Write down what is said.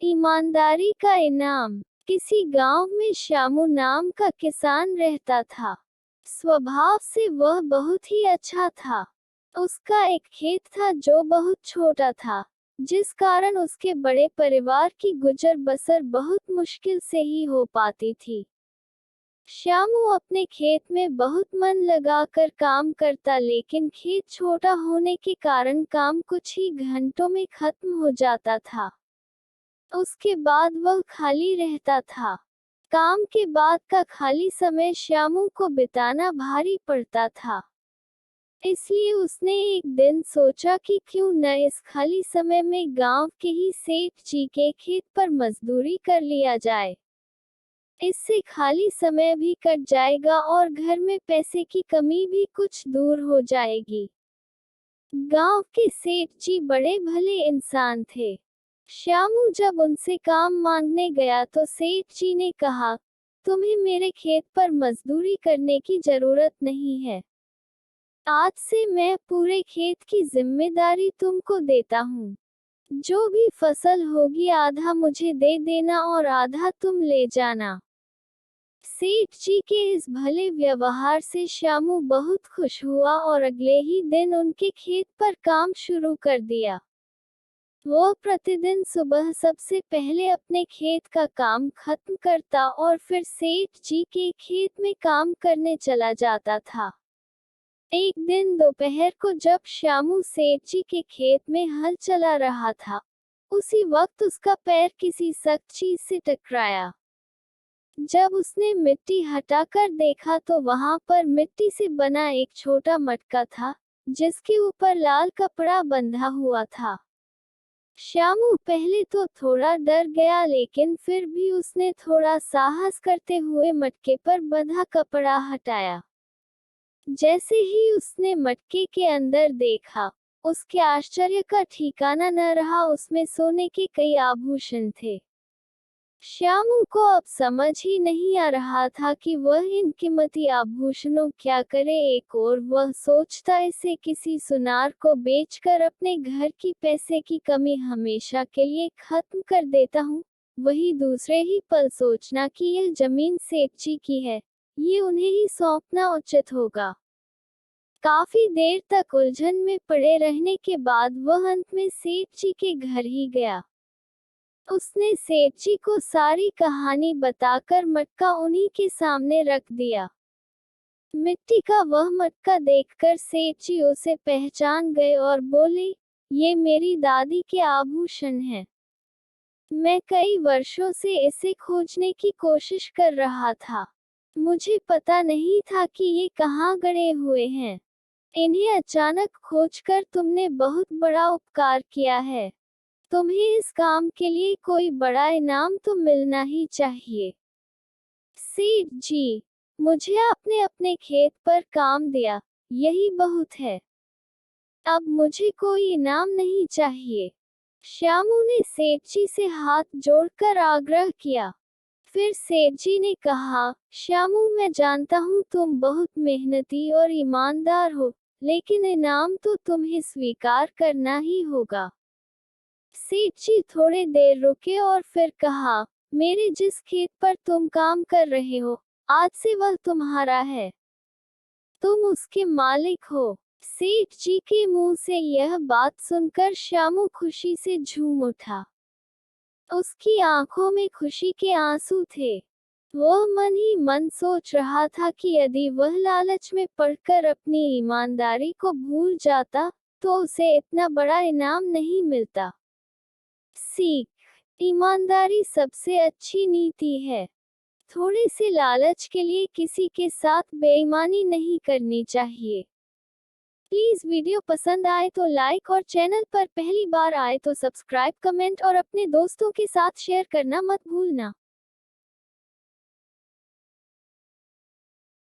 ईमानदारी का इनाम। किसी गांव में श्यामू नाम का किसान रहता था। स्वभाव से वह बहुत ही अच्छा था। उसका एक खेत था जो बहुत छोटा था, जिस कारण उसके बड़े परिवार की गुजर बसर बहुत मुश्किल से ही हो पाती थी। श्यामू अपने खेत में बहुत मन लगाकर काम करता, लेकिन खेत छोटा होने के कारण काम कुछ ही घंटों में खत्म हो जाता था। उसके बाद वह खाली रहता था। काम के बाद का खाली समय श्यामू को बिताना भारी पड़ता था। इसलिए उसने एक दिन सोचा कि क्यों न इस खाली समय में गांव के ही सेठ जी के खेत पर मजदूरी कर लिया जाए। इससे खाली समय भी कट जाएगा और घर में पैसे की कमी भी कुछ दूर हो जाएगी। गांव के सेठ जी बड़े भले इंसान थे। श्यामू जब उनसे काम मांगने गया तो सेठ जी ने कहा, तुम्हें मेरे खेत पर मजदूरी करने की जरूरत नहीं है। आज से मैं पूरे खेत की जिम्मेदारी तुमको देता हूँ। जो भी फसल होगी आधा मुझे दे देना और आधा तुम ले जाना। सेठ जी के इस भले व्यवहार से श्यामू बहुत खुश हुआ और अगले ही दिन उनके खेत पर काम शुरू कर दिया। वो प्रतिदिन सुबह सबसे पहले अपने खेत का काम खत्म करता और फिर सेठ जी के खेत में काम करने चला जाता था। एक दिन दोपहर को जब श्यामू सेठ जी के खेत में हल चला रहा था, उसी वक्त उसका पैर किसी सख्त चीज से टकराया। जब उसने मिट्टी हटाकर देखा तो वहां पर मिट्टी से बना एक छोटा मटका था, जिसके ऊपर लाल कपड़ा बंधा हुआ था। श्यामू पहले तो थोड़ा डर गया, लेकिन फिर भी उसने थोड़ा साहस करते हुए मटके पर बंधा कपड़ा हटाया। जैसे ही उसने मटके के अंदर देखा, उसके आश्चर्य का ठिकाना न रहा। उसमें सोने के कई आभूषण थे। श्यामू को अब समझ ही नहीं आ रहा था कि वह इन कीमती आभूषणों क्या करे। एक और वह सोचता, इसे किसी सुनार को बेचकर अपने घर की पैसे की कमी हमेशा के लिए खत्म कर देता हूँ। वही दूसरे ही पल सोचना कि यह जमीन सेठ जी की है, ये उन्हें ही सौंपना उचित होगा। काफी देर तक उलझन में पड़े रहने के बाद वह अंत में सेठ जी के घर ही गया। उसने सेठ जी को सारी कहानी बताकर मटका उन्हीं के सामने रख दिया। मिट्टी का वह मटका देखकर सेठ जी उसे पहचान गए और बोले, ये मेरी दादी के आभूषण हैं। मैं कई वर्षों से इसे खोजने की कोशिश कर रहा था। मुझे पता नहीं था कि ये कहाँ गड़े हुए हैं। इन्हें अचानक खोजकर तुमने बहुत बड़ा उपकार किया है। तुम्हें इस काम के लिए कोई बड़ा इनाम तो मिलना ही चाहिए। सेठ जी, मुझे आपने अपने खेत पर काम दिया, यही बहुत है। अब मुझे कोई इनाम नहीं चाहिए। श्यामू ने सेठ जी से हाथ जोड़कर आग्रह किया। फिर सेठ जी ने कहा, श्यामू, मैं जानता हूँ तुम बहुत मेहनती और ईमानदार हो, लेकिन इनाम तो तुम्हें स्वीकार करना ही होगा। सेठ जी थोड़े देर रुके और फिर कहा, मेरे जिस खेत पर तुम काम कर रहे हो, आज से वह तुम्हारा है। तुम उसके मालिक हो। सेठ जी के मुंह से यह बात सुनकर श्यामू खुशी से झूम उठा। उसकी आंखों में खुशी के आंसू थे। वह मन ही मन सोच रहा था कि यदि वह लालच में पड़कर अपनी ईमानदारी को भूल जाता, तो उसे इतना बड़ा इनाम नहीं मिलता। सीख: ईमानदारी सबसे अच्छी नीति है। थोड़े से लालच के लिए किसी के साथ बेईमानी नहीं करनी चाहिए। प्लीज वीडियो पसंद आए तो लाइक और चैनल पर पहली बार आए तो सब्सक्राइब, कमेंट और अपने दोस्तों के साथ शेयर करना मत भूलना।